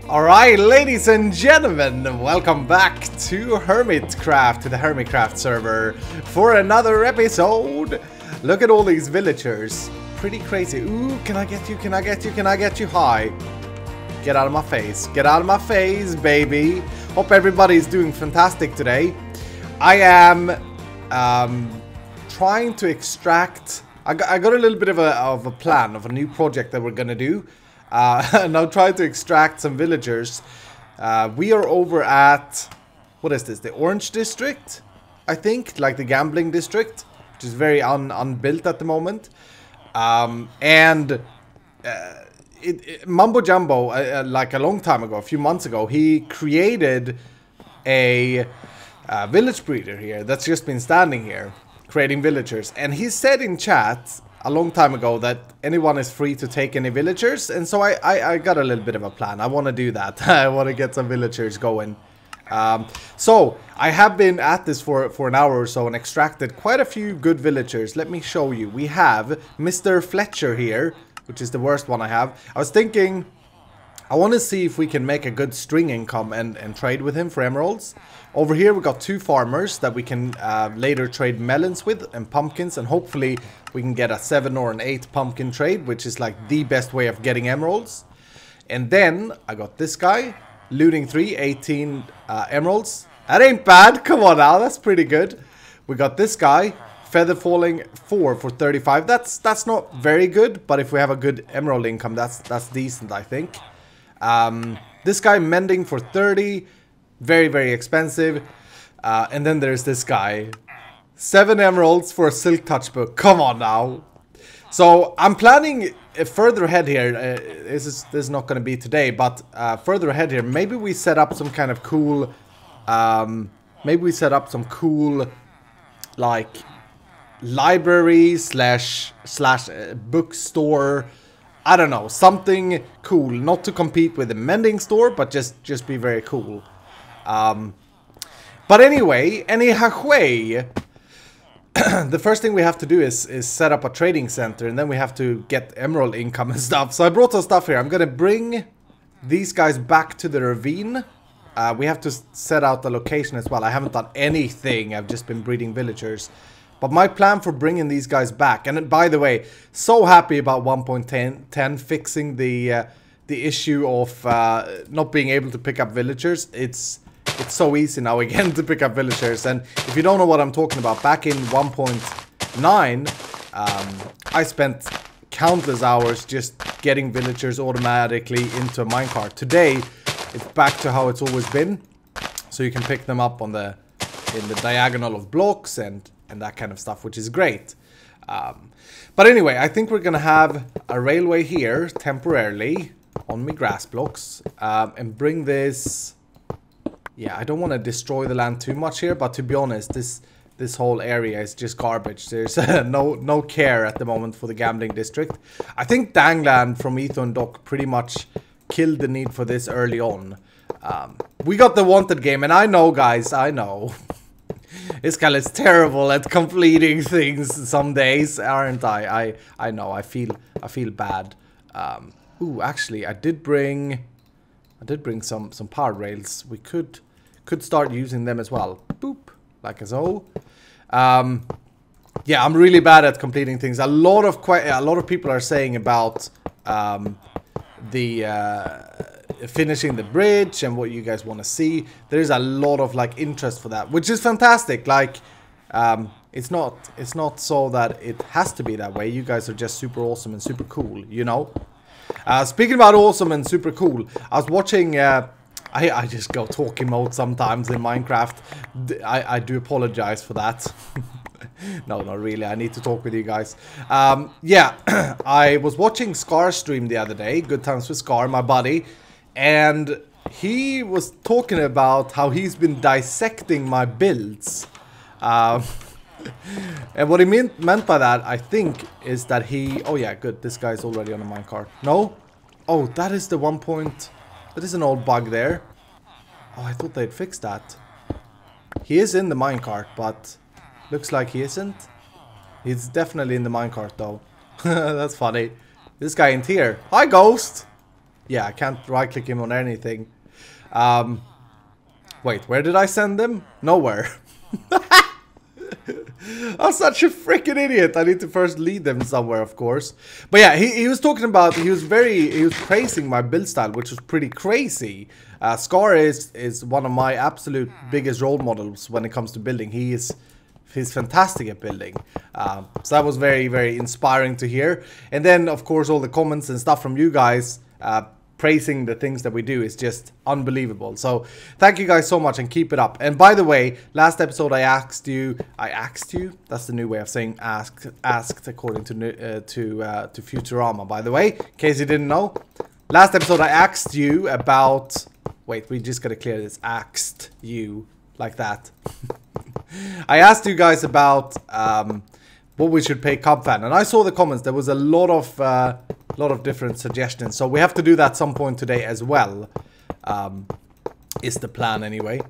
Alright, ladies and gentlemen, welcome back to Hermitcraft, to the Hermitcraft server, for another episode. Look at all these villagers. Pretty crazy. Ooh, can I get you? Can I get you? Can I get you? Hi. Get out of my face. Get out of my face, baby. Hope everybody's doing fantastic today. I am trying to extract... I got a little bit of a plan of a new project that we're gonna do. And I'll try to extract some villagers. We are over at, what is this, the Orange District, I think, like the gambling district, which is very unbuilt at the moment. Mumbo Jumbo, like a long time ago, a few months ago, he created a village breeder here that's just been standing here, creating villagers. And he said in chat a long time ago that anyone is free to take any villagers, and so I got a little bit of a plan. I want to do that. I want to get some villagers going. So I have been at this for an hour or so and extracted quite a few good villagers. Let me show you. We have Mr. Fletcher here, which is the worst one I have. I was thinking I want to see if we can make a good string income and trade with him for emeralds. Over here we got two farmers that we can later trade melons with and pumpkins, and hopefully we can get a 7 or an 8 pumpkin trade, which is like the best way of getting emeralds. And then I got this guy, looting 3, 18 emeralds. That ain't bad, come on now, that's pretty good. We got this guy, feather falling 4 for 35. That's not very good, but if we have a good emerald income, that's decent, I think. This guy mending for 30, very, very expensive. And then there's this guy, 7 emeralds for a silk touch book. Come on now. So I'm planning further ahead here. This is not going to be today, but further ahead here, maybe we set up some kind of cool, maybe we set up some cool, like, library slash bookstore. I don't know, something cool, not to compete with the mending store, but just be very cool. But anyway, the first thing we have to do is set up a trading center, and then we have to get emerald income and stuff. So I brought some stuff here. I'm gonna bring these guys back to the ravine. We have to set out the location as well. I haven't done anything. I've just been breeding villagers. But my plan for bringing these guys back, and by the way, so happy about 1.10 fixing the issue of not being able to pick up villagers. It's so easy now again to pick up villagers. And if you don't know what I'm talking about, back in 1.9, I spent countless hours just getting villagers automatically into a minecart. Today, it's back to how it's always been, so you can pick them up on in the diagonal of blocks and that kind of stuff, which is great. But anyway, I think we're gonna have a railway here temporarily on my grass blocks, and bring this. Yeah, I don't want to destroy the land too much here, but to be honest, this whole area is just garbage. There's no care at the moment for the gambling district. I think Dangland from Etho and Doc pretty much killed the need for this early on. We got the wanted game, and I know, guys, I know. This guy is terrible at completing things some days, aren't I? I know. I feel bad. Ooh, actually, I did bring some power rails. We could start using them as well. Boop, like so. Yeah, I'm really bad at completing things. A lot of people are saying about finishing the bridge and what you guys want to see. There's a lot of like interest for that, which is fantastic. Like, it's not so that it has to be that way. You guys are just super awesome and super cool, you know. Speaking about awesome and super cool, I was watching. I just go talking mode sometimes in Minecraft. I do apologize for that. No, not really. I need to talk with you guys. Yeah, I was watching Scar stream the other day. Good Times with Scar, my buddy. And he was talking about how he's been dissecting my builds. And what he meant by that, I think, is that he... Oh yeah, good. This guy's already on a minecart. No? Oh, that is the 1 point... That is an old bug there. Oh, I thought they'd fixed that. He is in the minecart, but... Looks like he isn't. He's definitely in the minecart, though. That's funny. This guy ain't here. Hi, Ghost! Yeah, I can't right click him on anything. Wait, where did I send them? Nowhere. I'm such a freaking idiot. I need to first lead them somewhere, of course. But yeah, he was talking about, he was praising my build style, which was pretty crazy. Scar is one of my absolute biggest role models when it comes to building. He's fantastic at building. So that was very, very inspiring to hear. And then, of course, all the comments and stuff from you guys praising the things that we do is just unbelievable. So thank you guys so much and keep it up. And by the way, last episode I asked you, that's the new way of saying asked according to Futurama, by the way, in case you didn't know. Last episode I asked you about, wait, we just gotta clear this, asked you, like that. I asked you guys about what we should pay Cubfan, and I saw the comments. There was a lot of different suggestions, so we have to do that some point today as well. Is the plan anyway.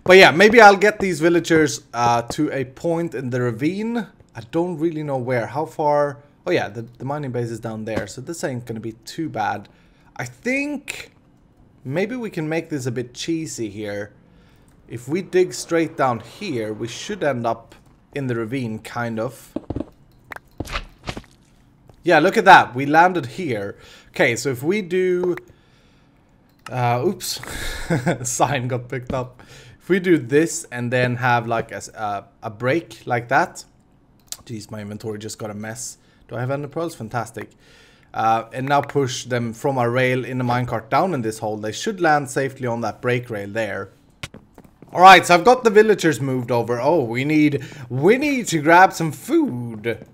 But yeah, maybe I'll get these villagers to a point in the ravine. I don't really know where. How far? Oh yeah, the mining base is down there, so this ain't gonna be too bad. I think maybe we can make this a bit cheesy here. If we dig straight down here, we should end up in the ravine, kind of. Yeah, look at that. We landed here. Okay, so if we do... oops. Sign got picked up. If we do this and then have like a break like that. Jeez, my inventory just got a mess. Do I have ender pearls? Fantastic. And now push them from our rail in the minecart down in this hole. They should land safely on that break rail there. Alright, so I've got the villagers moved over. Oh, we need to grab some food.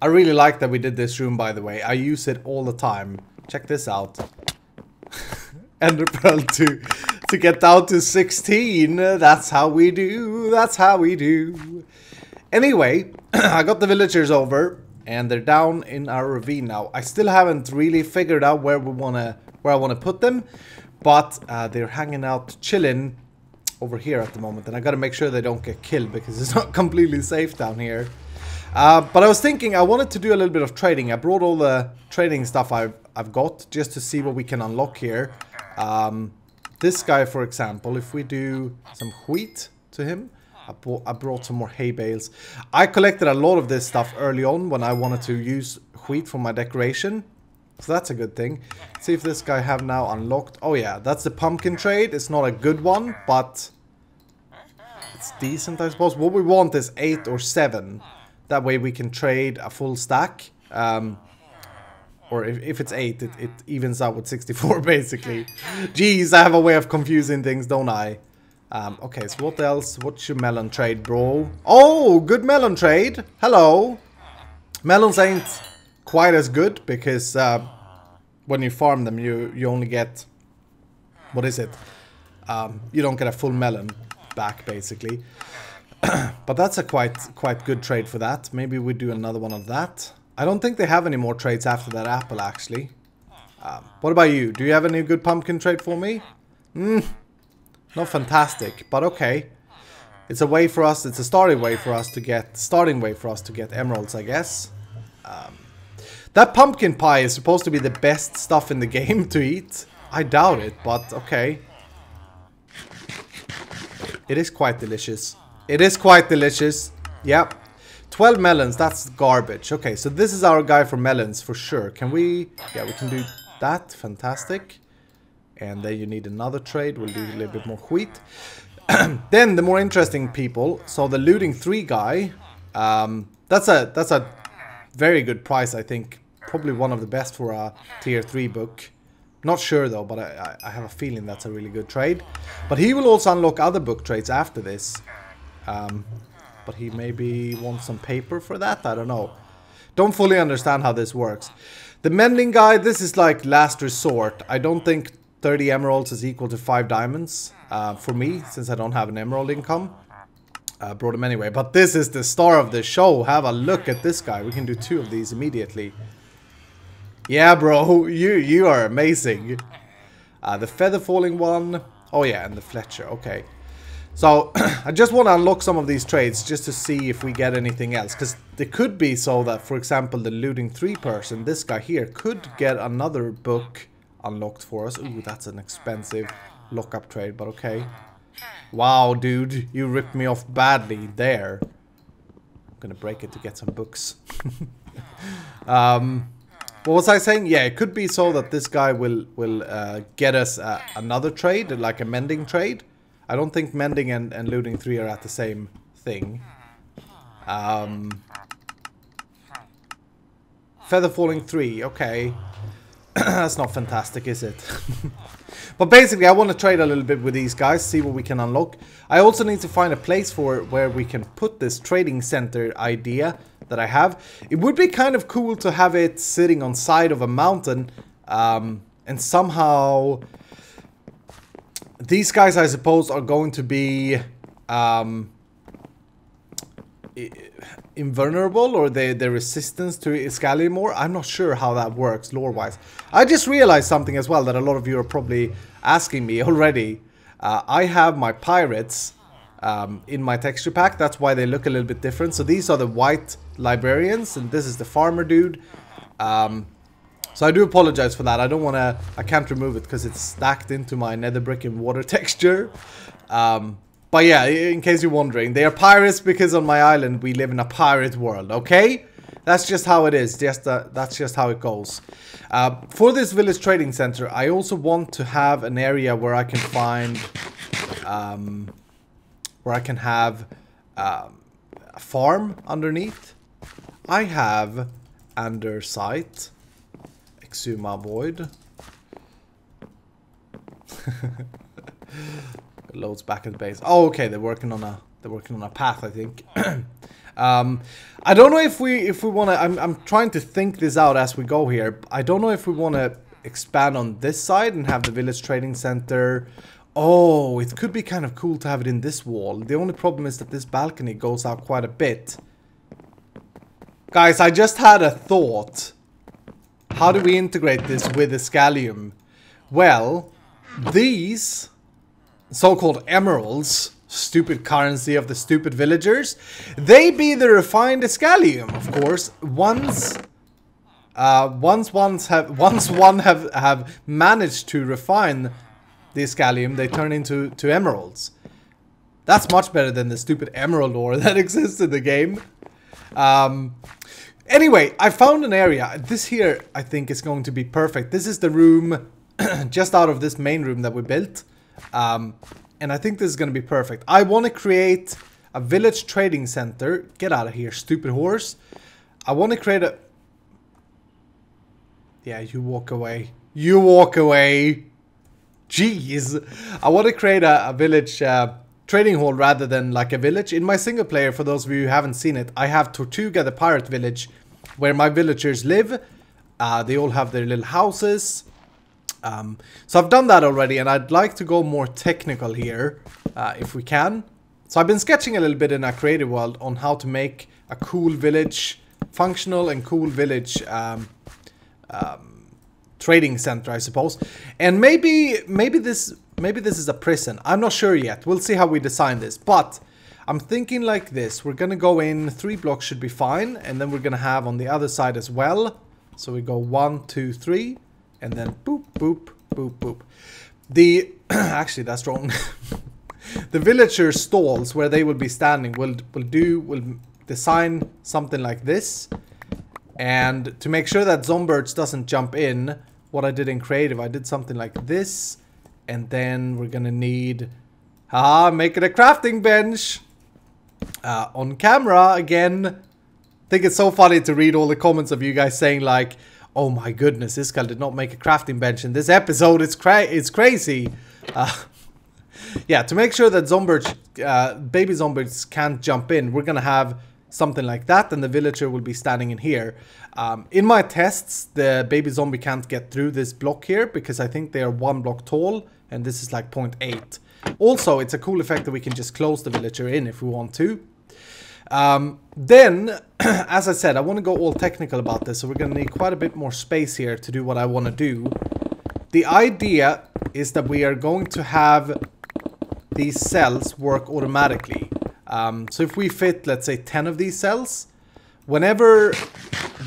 I really like that we did this room, by the way. I use it all the time. Check this out. Ender pearl to get down to 16. That's how we do. That's how we do. Anyway, I got the villagers over, and they're down in our ravine now. I still haven't really figured out where I wanna put them, but they're hanging out, chilling over here at the moment, and I gotta make sure they don't get killed because it's not completely safe down here. But I was thinking I wanted to do a little bit of trading. I brought all the trading stuff I've got just to see what we can unlock here. This guy, for example, if we do some wheat to him, I brought some more hay bales. I collected a lot of this stuff early on when I wanted to use wheat for my decoration. So that's a good thing. Let's see if this guy have now unlocked. Oh yeah, that's the pumpkin trade. It's not a good one, but it's decent, I suppose. What we want is 8 or 7. That way we can trade a full stack. Or if it's 8, it evens out with 64, basically. Jeez, I have a way of confusing things, don't I? Okay, so what else? What's your melon trade, bro? Oh, good melon trade. Hello. Melons ain't quite as good because when you farm them, you only get... What is it? You don't get a full melon back, basically. But that's a quite good trade for that. Maybe we do another one of that. I don't think they have any more trades after that apple, actually. What about you? Do you have any good pumpkin trade for me? Not fantastic, but okay. It's a way for us, it's a starting way for us to get emeralds, I guess. That pumpkin pie is supposed to be the best stuff in the game to eat. I doubt it, but okay. It is quite delicious. It is quite delicious. Yep. 12 melons, that's garbage. Okay, so this is our guy for melons for sure. Can we... Yeah, we can do that. Fantastic. And then you need another trade. We'll do a little bit more wheat. Then the more interesting people. So the looting 3 guy. That's a very good price, I think. Probably one of the best for a tier 3 book. Not sure though, but I have a feeling that's a really good trade. But he will also unlock other book trades after this. But he maybe wants some paper for that? I don't know. Don't fully understand how this works. The mending guy, this is like last resort. I don't think 30 emeralds is equal to 5 diamonds for me, since I don't have an emerald income. Brought him anyway. But this is the star of the show. Have a look at this guy. We can do 2 of these immediately. Yeah, bro. You are amazing. The feather falling one. Oh yeah, and the Fletcher. Okay. So, I just want to unlock some of these trades just to see if we get anything else. Because it could be so that, for example, the looting 3 person, this guy here, could get another book unlocked for us. Ooh, that's an expensive lockup trade, but okay. Wow, dude, you ripped me off badly there. I'm gonna break it to get some books. What was I saying? Yeah, it could be so that this guy will get us another trade, like a mending trade. I don't think mending and looting 3 are at the same thing. Feather falling 3, okay. That's not fantastic, is it? But basically, I want to trade a little bit with these guys, see what we can unlock. I also need to find a place for where we can put this trading center idea that I have. It would be kind of cool to have it sitting on side of a mountain, and somehow these guys, I suppose, are going to be invulnerable, or their resistance to Iscalium more. I'm not sure how that works lore-wise. I just realized something as well that a lot of you are probably asking me already. I have my pirates in my texture pack. That's why they look a little bit different. So these are the white librarians, and this is the farmer dude. So I do apologize for that. I can't remove it because it's stacked into my nether brick and water texture. But yeah, in case you're wondering, they are pirates because on my island we live in a pirate world, okay? That's just how it is. That's just how it goes. For this village trading center, I also want to have an area where I can find, a farm underneath. I have Andesite, Exuma Void. Loads back at the base. Oh, okay, they're working on a path, I think. I don't know if we want to. I'm trying to think this out as we go here. I don't know if we want to expand on this side and have the village trading center. Oh, it could be kind of cool to have it in this wall. The only problem is that this balcony goes out quite a bit. Guys, I just had a thought. How do we integrate this with Iscalium? Well, these so-called emeralds, stupid currency of the stupid villagers, they be the refined Iscalium, of course. Once one have managed to refine the Iscalium, they turn into emeralds. That's much better than the stupid emerald ore that exists in the game. Anyway, I found an area. This here, I think, is going to be perfect. This is the room just out of this main room that we built. And I think this is going to be perfect. I want to create a village trading center. Get out of here, stupid horse. I want to create a... Yeah, you walk away. You walk away. Jeez. I want to create a village trading hall rather than like a village. In my single player, for those of you who haven't seen it, I have Tortuga, the pirate village, where my villagers live. They all have their little houses. So I've done that already, and I'd like to go more technical here, if we can. So I've been sketching a little bit in our creative world on how to make a cool village, functional and cool village trading center, I suppose. And maybe this is a prison. I'm not sure yet. We'll see how we design this. But I'm thinking like this. We're gonna go in 3 blocks should be fine, and then we're gonna have on the other side as well. So we go 1, 2, 3. And then boop, boop, boop, boop. The... actually, that's wrong. The villager stalls where they will be standing will design something like this. And to make sure that Zombird's doesn't jump in, what I did in creative, I did something like this. And then we're gonna need... make it a crafting bench. On camera, again. I think it's so funny to read all the comments of you guys saying like... Oh my goodness, this guy did not make a crafting bench in this episode. It's crazy. Yeah, to make sure that baby zombies can't jump in, we're gonna have something like that, and the villager will be standing in here. In my tests, the baby zombie can't get through this block here because I think they are 1 block tall, and this is like 0.8. Also, it's a cool effect that we can just close the villager in if we want to. Then, as I said, I want to go all technical about this, so we're going to need quite a bit more space here to do what I want to do. The idea is that we are going to have these cells work automatically. So if we fit, let's say, 10 of these cells, whenever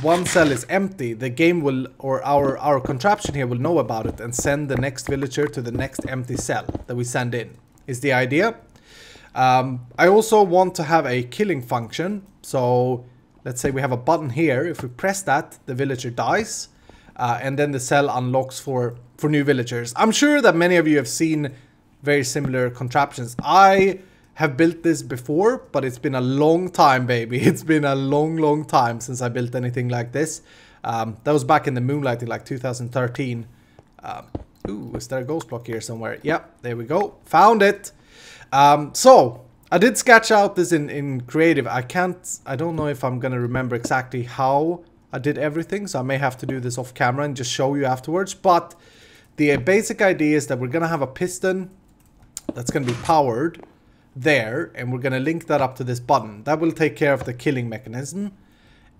one cell is empty, the game will, or our contraption here will know about it and send the next villager to the next empty cell that we send in, is the idea. I also want to have a killing function. So let's say we have a button here. If we press that, the villager dies. And then the cell unlocks for new villagers. I'm sure that many of you have seen very similar contraptions. I have built this before, but it's been a long time, baby. It's been a long time since I built anything like this. That was back in the Moonlighting, like 2013. Ooh, is there a ghost block here somewhere? Yep, there we go. Found it. So I did sketch out this in creative. I don't know if I'm gonna remember exactly how I did everything, so I may have to do this off camera and just show you afterwards. But the basic idea is that we're gonna have a piston that's gonna be powered there, and we're gonna link that up to this button. That will take care of the killing mechanism.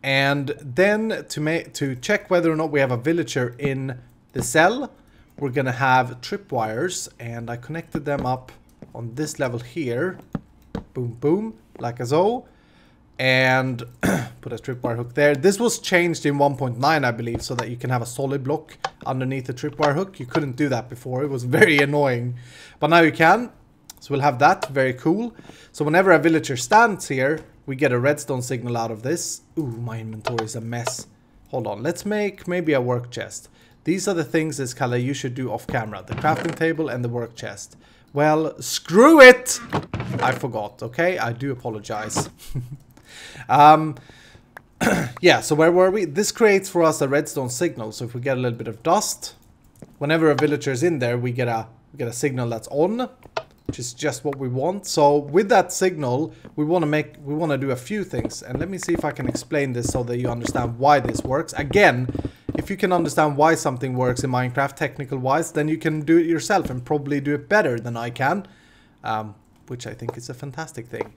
And then to check whether or not we have a villager in the cell, we're gonna have tripwires, and I connected them up on this level here. Boom, boom, like so. And put a tripwire hook there. This was changed in 1.9, I believe, so that you can have a solid block underneath the tripwire hook. You couldn't do that before. It was very annoying. But now you can. So we'll have that. Very cool. So whenever a villager stands here, we get a redstone signal out of this. Ooh, my inventory is a mess. Hold on. Let's make maybe a work chest. These are the things, Iskalla, you should do off camera. The crafting table and the work chest. Well, screw it! I forgot, okay? I do apologize. Yeah, so where were we? This creates for us a redstone signal. So if we get a little bit of dust, whenever a villager is in there, we get a signal that's on, which is just what we want. So with that signal, we want to do a few things. And let me see if I can explain this so that you understand why this works. Again, if you can understand why something works in Minecraft technical wise, then you can do it yourself and probably do it better than I can, which I think is a fantastic thing.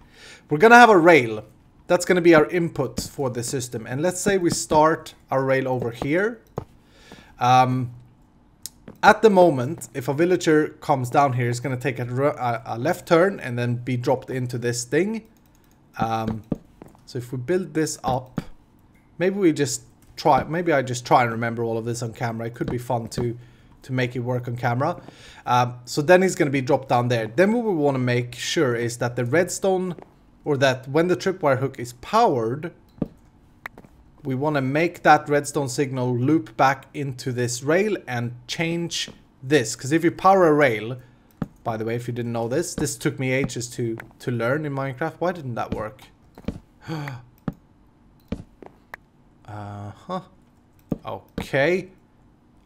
We're gonna have a rail. That's going to be our input for the system. And let's say we start our rail over here. At the moment, if a villager comes down here, it's going to take a left turn and then be dropped into this thing. So if we build this up, maybe I just try and remember all of this on camera. It could be fun to make it work on camera. So then he's going to be dropped down there. Then what we want to make sure is that the redstone, or that when the tripwire hook is powered, we want to make that redstone signal loop back into this rail and change this. Because if you power a rail, by the way, if you didn't know this took me ages to learn in Minecraft. Why didn't that work? Okay.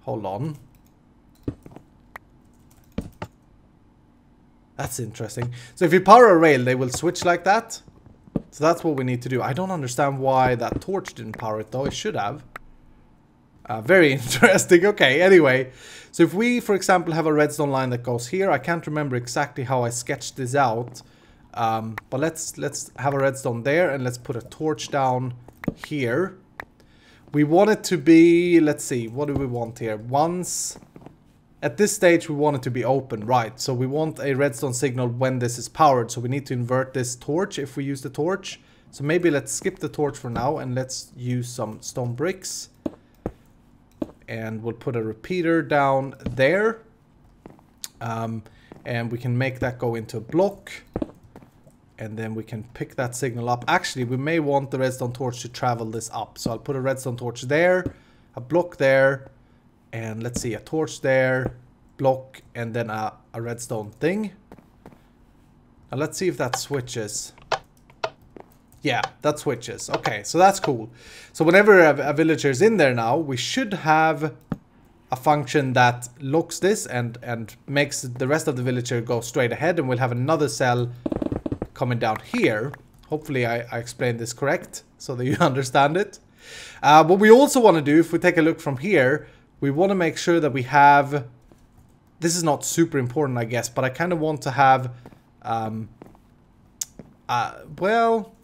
Hold on. That's interesting. So if you power a rail, they will switch like that. So that's what we need to do. I don't understand why that torch didn't power it though. It should have. Very interesting. Okay, anyway. So if we, for example, have a redstone line that goes here. I can't remember exactly how I sketched this out. But let's have a redstone there, and let's put a torch down here. We want it to be, let's see, what do we want here? Once... At this stage, we want it to be open, right? So we want a redstone signal when this is powered. So we need to invert this torch if we use the torch. So maybe let's skip the torch for now and let's use some stone bricks. And we'll put a repeater down there. And we can make that go into a block. And then we can pick that signal up. Actually, we may want the redstone torch to travel this up. So I'll put a redstone torch there, a block there. And let's see, a torch there, block, and then a redstone thing. Now let's see if that switches. Yeah, that switches. Okay, so that's cool. So whenever a villager is in there now, we should have a function that locks this and makes the rest of the villager go straight ahead. And we'll have another cell coming down here. Hopefully I explained this correct so that you understand it. What we also want to do, if we take a look from here, we want to make sure that we have... This is not super important, I guess, but I kind of want to have... well,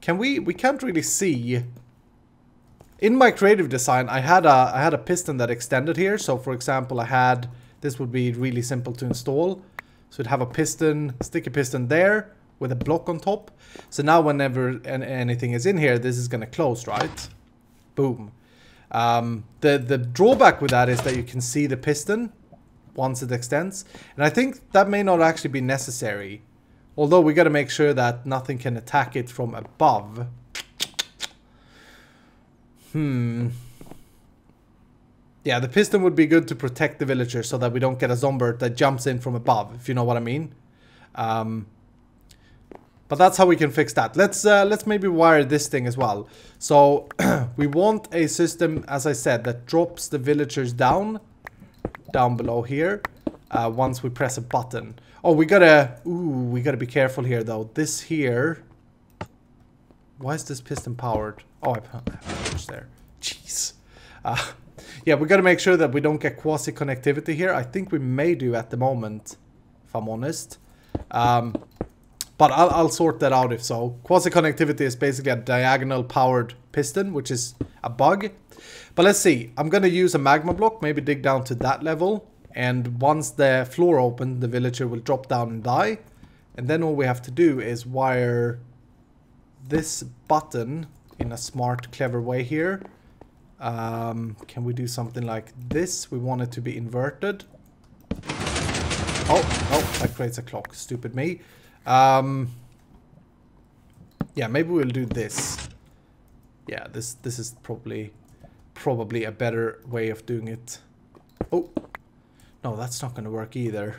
can we can't really see. In my creative design, I had a piston that extended here. So, for example, this would be really simple to install. So it'd have a piston, sticky piston there with a block on top. So now whenever anything is in here, this is going to close, right? Boom. The drawback with that is that you can see the piston once it extends. And I think that may not actually be necessary. Although we got to make sure that nothing can attack it from above. Yeah, the piston would be good to protect the villagers so that we don't get a zombie that jumps in from above, if you know what I mean. But that's how we can fix that. Let's maybe wire this thing as well. So we want a system, as I said, that drops the villagers down below here once we press a button. Oh, we gotta be careful here though. This here, why is this piston powered? Oh, I punched there. Jeez. Yeah, we gotta make sure that we don't get quasi connectivity here. I think we may do at the moment, if I'm honest. But I'll sort that out if so. Quasi connectivity is basically a diagonal powered piston, which is a bug. But let's see. I'm gonna use a magma block, maybe dig down to that level. And once the floor opens, the villager will drop down and die. And then all we have to do is wire this button in a smart, clever way here. Can we do something like this? We want it to be inverted. Oh, that creates a clock. Stupid me. Yeah, maybe we'll do this. Yeah, this is probably a better way of doing it. Oh. No, that's not going to work either.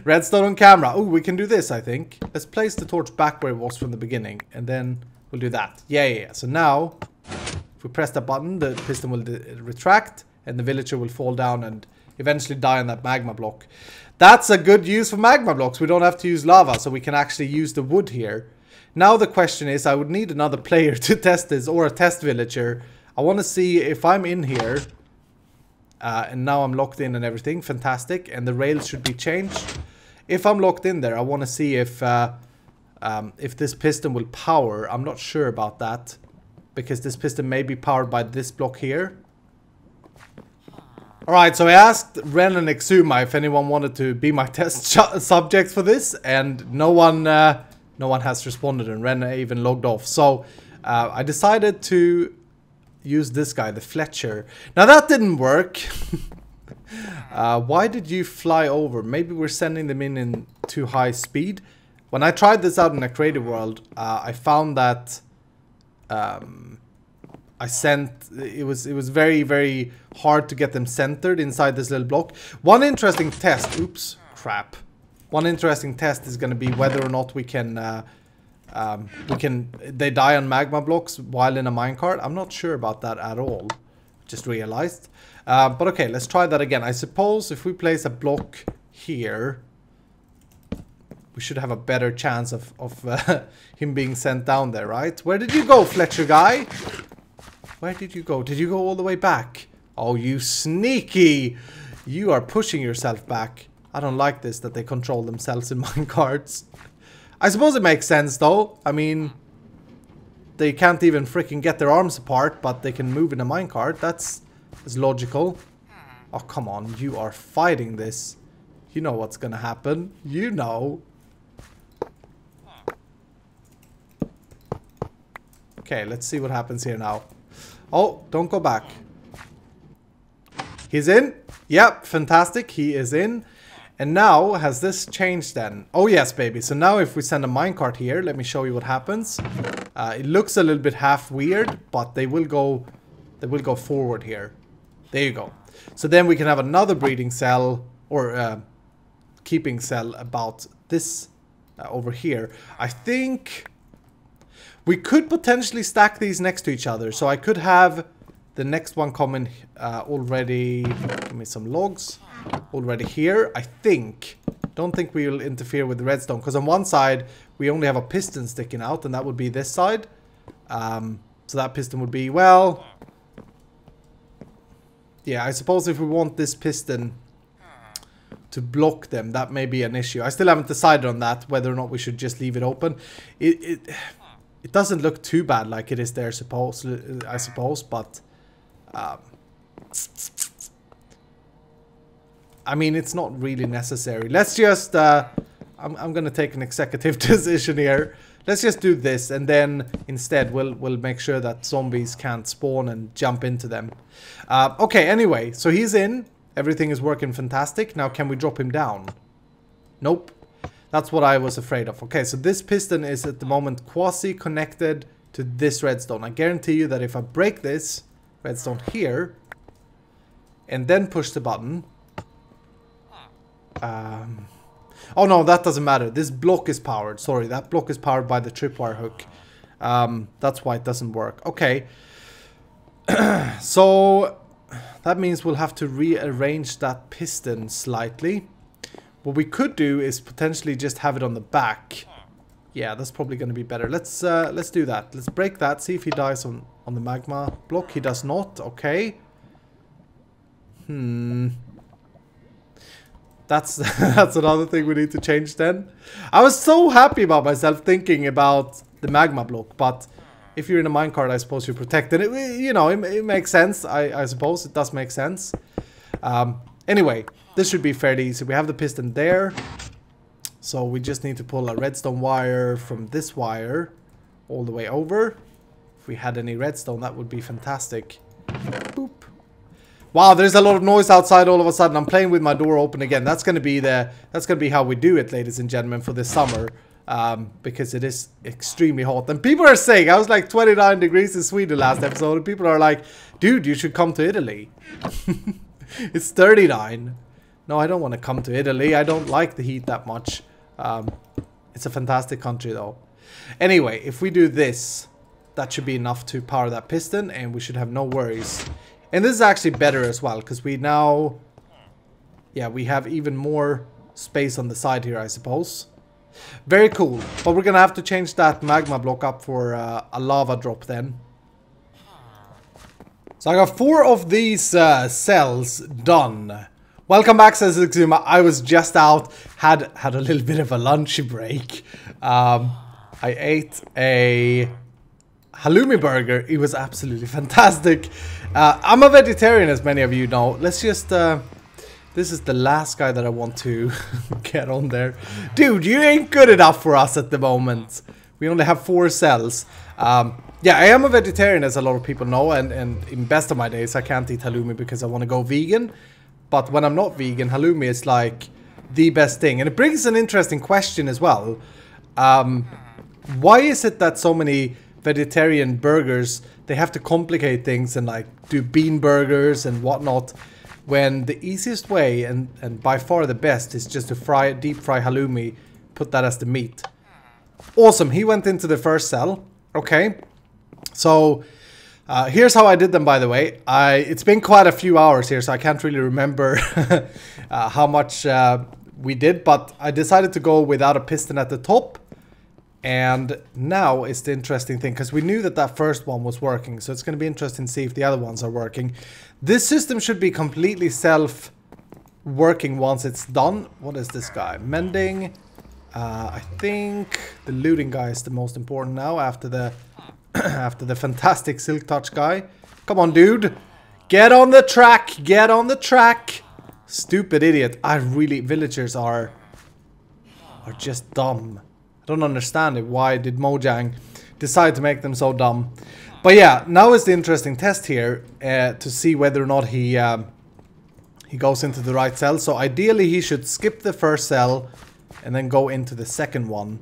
Redstone on camera. Oh, we can do this, I think. Let's place the torch back where it was from the beginning. And then we'll do that. Yeah. So now, if we press the button, the piston will retract. And the villager will fall down and eventually die on that magma block. That's a good use for magma blocks. We don't have to use lava, so we can actually use the wood here. Now the question is, I would need another player to test this, or a test villager. I want to see if I'm in here. And now I'm locked in and everything. Fantastic. And the rails should be changed. If I'm locked in there, I want to see if this piston will power. I'm not sure about that. Because this piston may be powered by this block here. Alright, so I asked Ren and Exuma if anyone wanted to be my test subjects for this. And no one has responded. And Ren even logged off. So I decided to use this guy, the Fletcher. Now that didn't work. Why did you fly over? Maybe we're sending them in too high speed. When I tried this out in a creative world, I found that it was very, very hard to get them centered inside this little block. One interesting test, oops, crap. One interesting test is going to be whether or not we can they die on magma blocks while in a minecart. I'm not sure about that at all. Just realized. But okay, let's try that again. I suppose if we place a block here, we should have a better chance of him being sent down there, right? Where did you go, Fletcher guy? Where did you go? Did you go all the way back? Oh, you sneaky! You are pushing yourself back. I don't like this, that they control themselves in minecarts. I suppose it makes sense though. I mean, they can't even freaking get their arms apart, but they can move in a minecart. That's logical. Oh, come on. You are fighting this. You know what's gonna happen. You know. Okay, let's see what happens here now. Oh, don't go back. He's in. Yep, fantastic. He is in. And now, has this changed then? Oh yes, baby. So now if we send a minecart here, let me show you what happens. It looks a little bit half weird, but they will go forward here. There you go. So then we can have another breeding cell, or keeping cell about this over here. I think we could potentially stack these next to each other. So I could have the next one coming already. Give me some logs. Already here, I think. Don't think we will interfere with the redstone, because on one side we only have a piston sticking out, and that would be this side. So that piston would be, well, yeah, I suppose if we want this piston to block them, that may be an issue. I still haven't decided on that, whether or not we should just leave it open. It doesn't look too bad like it is there, I suppose, but I mean, it's not really necessary. Let's just, I'm going to take an executive decision here. Let's just do this, and then instead we'll make sure that zombies can't spawn and jump into them. Okay, anyway, so he's in. Everything is working fantastic. Now can we drop him down? Nope. That's what I was afraid of. Okay, so this piston is at the moment quasi-connected to this redstone. I guarantee you that if I break this redstone here, and then push the button... oh no, that doesn't matter. This block is powered. Sorry, that block is powered by the tripwire hook. That's why it doesn't work. Okay. So that means we'll have to rearrange that piston slightly. What we could do is potentially just have it on the back. Yeah, that's probably going to be better. Let's do that. Let's break that. See if he dies on the magma block. He does not. Okay. That's that's another thing we need to change then. I was so happy about myself thinking about the magma block, but if you're in a minecart, I suppose you're protected. You know, it makes sense. I suppose it does make sense. Anyway, this should be fairly easy. We have the piston there. So we just need to pull a redstone wire from this wire all the way over. If we had any redstone, that would be fantastic. Boop. Wow, there's a lot of noise outside all of a sudden. I'm playing with my door open again. That's gonna be how we do it, ladies and gentlemen, for this summer. Because it is extremely hot. And people are saying, I was like 29 degrees in Sweden last episode, and people are like, dude, you should come to Italy. It's 39. No, I don't want to come to Italy. I don't like the heat that much. It's a fantastic country though. Anyway, if we do this, that should be enough to power that piston, and we should have no worries. And this is actually better as well, because we now... yeah, we have even more space on the side here, I suppose. Very cool. But we're going to have to change that magma block up for a lava drop then. So I got 4 of these cells done. Welcome back, says Exuma. I was just out, had a little bit of a lunch break. I ate a halloumi burger. It was absolutely fantastic. I'm a vegetarian, as many of you know. Let's just... this is the last guy that I want to get on there. Dude, you ain't good enough for us at the moment. We only have 4 cells. Yeah, I am a vegetarian, as a lot of people know. And in best of my days, I can't eat halloumi because I want to go vegan. But when I'm not vegan, halloumi is like the best thing. And it brings an interesting question as well. Why is it that so many vegetarian burgers, they have to complicate things and like do bean burgers and whatnot, when the easiest way and by far the best is just to deep fry halloumi, put that as the meat. Awesome, he went into the first cell. Okay, so here's how I did them, by the way. It's been quite a few hours here, so I can't really remember how much we did, but I decided to go without a piston at the top. And now is the interesting thing, because we knew that that first one was working, so it's going to be interesting to see if the other ones are working. This system should be completely self-working once it's done. What is this guy? Mending. I think the looting guy is the most important now after the after the fantastic Silk Touch guy. Come on, dude. Get on the track. Get on the track. Stupid idiot. Villagers are just dumb. I don't understand it. Why did Mojang decide to make them so dumb? But yeah, now is the interesting test here to see whether or not he goes into the right cell. So ideally he should skip the first cell and then go into the second one.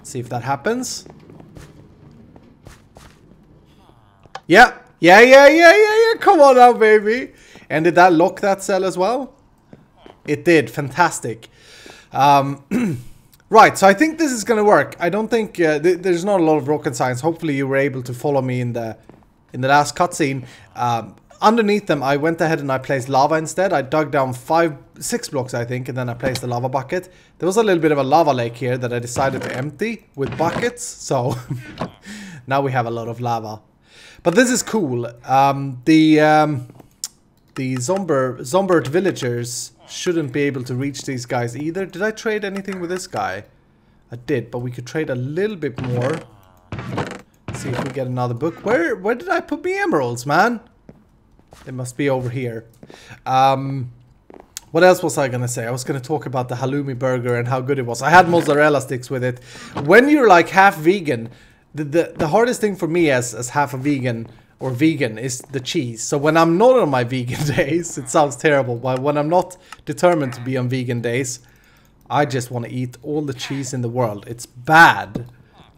See if that happens. Yeah. Come on now, baby. And did that lock that cell as well? It did. Fantastic. Right, so I think this is going to work. I don't think there's not a lot of rocket science. Hopefully you were able to follow me in the last cutscene. Underneath them, I went ahead and I placed lava instead. I dug down 6 blocks, I think, and then I placed the lava bucket. There was a little bit of a lava lake here that I decided to empty with buckets. So now we have a lot of lava. But this is cool. The Zombert villagers shouldn't be able to reach these guys either. Did I trade anything with this guy? I did, but we could trade a little bit more. Let's see if we get another book. Where did I put my emeralds, man? They must be over here. What else was I gonna say? I was gonna talk about the halloumi burger and how good it was. I had mozzarella sticks with it. When you're like half vegan, the hardest thing for me as half a vegan or vegan is the cheese. So when I'm not on my vegan days, it sounds terrible, but when I'm not determined to be on vegan days, I just want to eat all the cheese in the world. It's bad,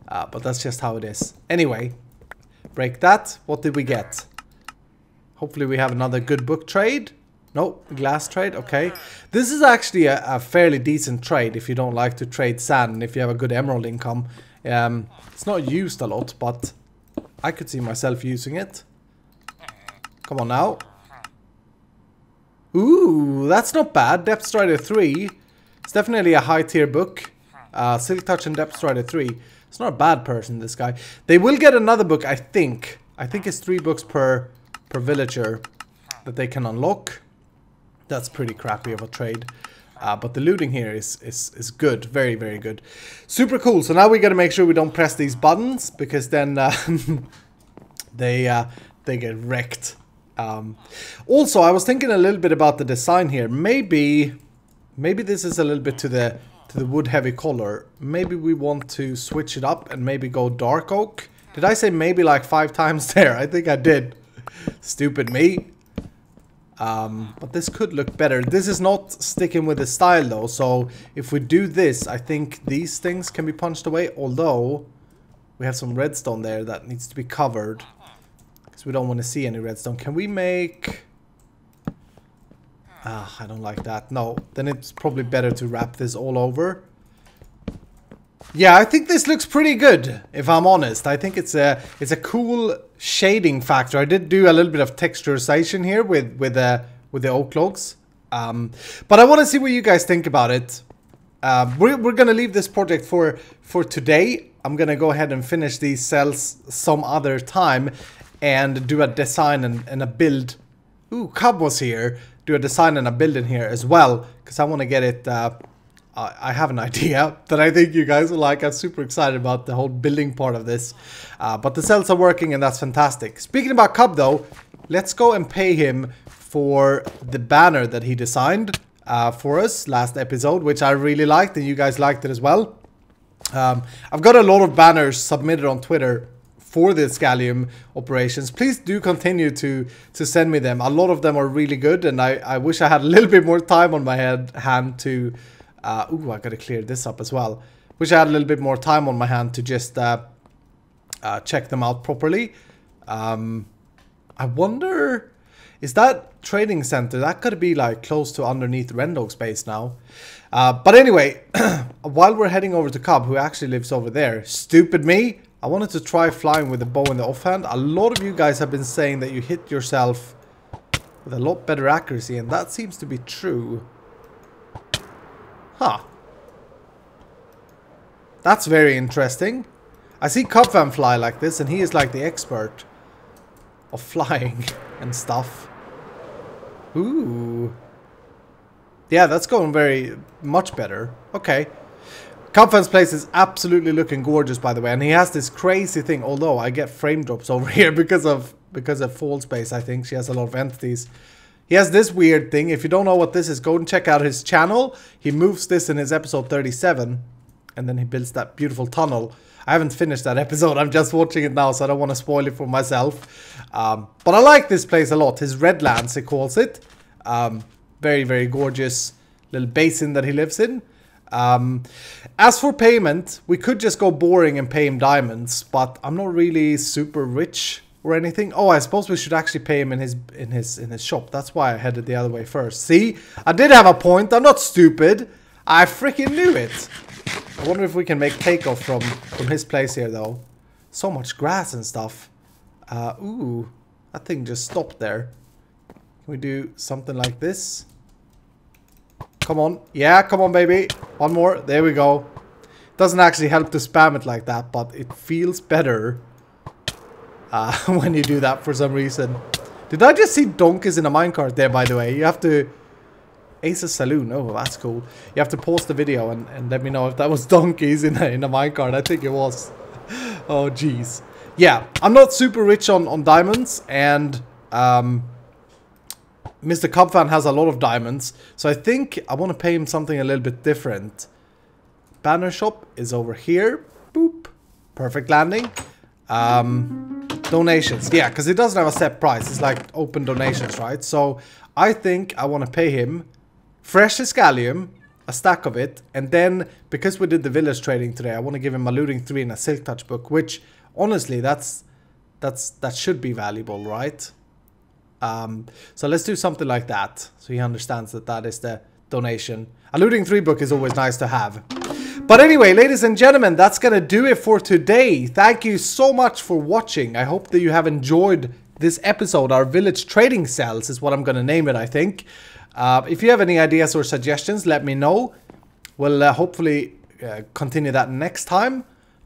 but that's just how it is. Anyway, break that. What did we get? Hopefully we have another good book trade. No, glass trade, okay. This is actually a fairly decent trade if you don't like to trade sand and if you have a good emerald income. It's not used a lot, but I could see myself using it. Come on now. Ooh, that's not bad. Depth Strider 3. It's definitely a high tier book. Silk Touch and Depth Strider 3. It's not a bad person, this guy. They will get another book, I think. I think it's 3 books per villager that they can unlock. That's pretty crappy of a trade. But the looting here is good. Very, very good. Super cool. So now we got to make sure we don't press these buttons, because then they get wrecked. Also, I was thinking a little bit about the design here. Maybe this is a little bit to the wood heavy color. Maybe we want to switch it up and maybe go dark oak. Did I say maybe like 5 times there? I think I did. Stupid me. But this could look better. This is not sticking with the style though, so if we do this, I think these things can be punched away, although we have some redstone there that needs to be covered, because we don't want to see any redstone. Can we make... I don't like that. No, then it's probably better to wrap this all over. Yeah, I think this looks pretty good, if I'm honest. I think it's a cool shading factor. I did do a little bit of texturization here with the oak logs. But I want to see what you guys think about it. We're going to leave this project for today. I'm going to go ahead and finish these cells some other time and do a design and a build. Ooh, Cub was here. Do a design and a build in here as well, because I want to get it... I have an idea that I think you guys will like. I'm super excited about the whole building part of this. But the cells are working and that's fantastic. Speaking about Cub though, let's go and pay him for the banner that he designed for us last episode, which I really liked and you guys liked it as well. I've got a lot of banners submitted on Twitter for the Scallium operations. Please do continue to send me them. A lot of them are really good and I wish I had a little bit more time on my hand to... ooh, I gotta clear this up as well. Wish I had a little bit more time on my hand to just check them out properly. I wonder... Is that trading center? That could be like close to underneath Rendog space now. But anyway, while we're heading over to Cub, who actually lives over there. Stupid me! I wanted to try flying with the bow in the offhand. A lot of you guys have been saying that you hit yourself with a lot better accuracy, and that seems to be true. Huh. That's very interesting. I see Cubfam fly like this, and he is like the expert of flying and stuff. Ooh. Yeah, that's going very much better. Okay. Cubfam's place is absolutely looking gorgeous, by the way, and he has this crazy thing. Although I get frame drops over here because of fall space. I think she has a lot of entities. He has this weird thing. If you don't know what this is, go and check out his channel. He moves this in his episode 37. And then he builds that beautiful tunnel. I haven't finished that episode. I'm just watching it now, so I don't want to spoil it for myself. But I like this place a lot. His Redlands, he calls it. Very, very gorgeous little basin that he lives in. As for payment, we could just go boring and pay him diamonds. But I'm not really super rich or anything. Oh, I suppose we should actually pay him in his shop. That's why I headed the other way first. See, I did have a point. I'm not stupid. I freaking knew it. I wonder if we can make takeoff from his place here, though. So much grass and stuff. Ooh, that thing just stopped there. Can we do something like this? Come on. Yeah, come on, baby. One more. There we go. Doesn't actually help to spam it like that, but it feels better when you do that for some reason. Did I just see donkeys in a minecart there, by the way? You have to... Ace's Saloon. Oh, that's cool. You have to pause the video and let me know if that was donkeys in a minecart. I think it was. Oh, jeez. Yeah, I'm not super rich on diamonds, and Mr. Cubfan has a lot of diamonds, so I think I want to pay him something a little bit different. Banner shop is over here. Boop. Perfect landing. Donations. Yeah, because it doesn't have a set price. It's like open donations, right? So I think I want to pay him fresh Scallium, a stack of it, and then because we did the village trading today, I want to give him a looting 3 and a silk touch book, which honestly that should be valuable, right? So let's do something like that, so he understands that that is the donation. A looting 3 book is always nice to have. But anyway, ladies and gentlemen, that's gonna do it for today. Thank you so much for watching. I hope that you have enjoyed this episode. Our village trading cells is what I'm gonna name it, I think. If you have any ideas or suggestions, let me know. We'll hopefully continue that next time.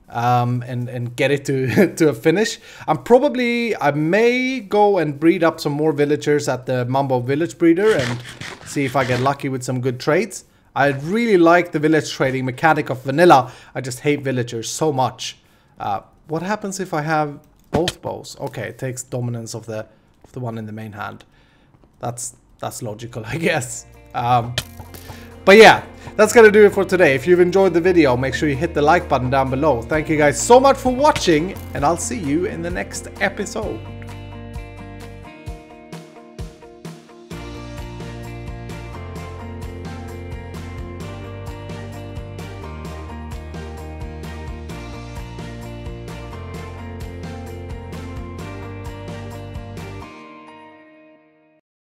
And get it to a finish. I may go and breed up some more villagers at the Mambo Village Breeder and see if I get lucky with some good trades. I really like the village trading mechanic of vanilla. I just hate villagers so much. What happens if I have both bows? Okay, it takes dominance of the one in the main hand. That's logical, I guess. But yeah, that's gonna do it for today. If you've enjoyed the video, make sure you hit the like button down below. Thank you guys so much for watching, and I'll see you in the next episode.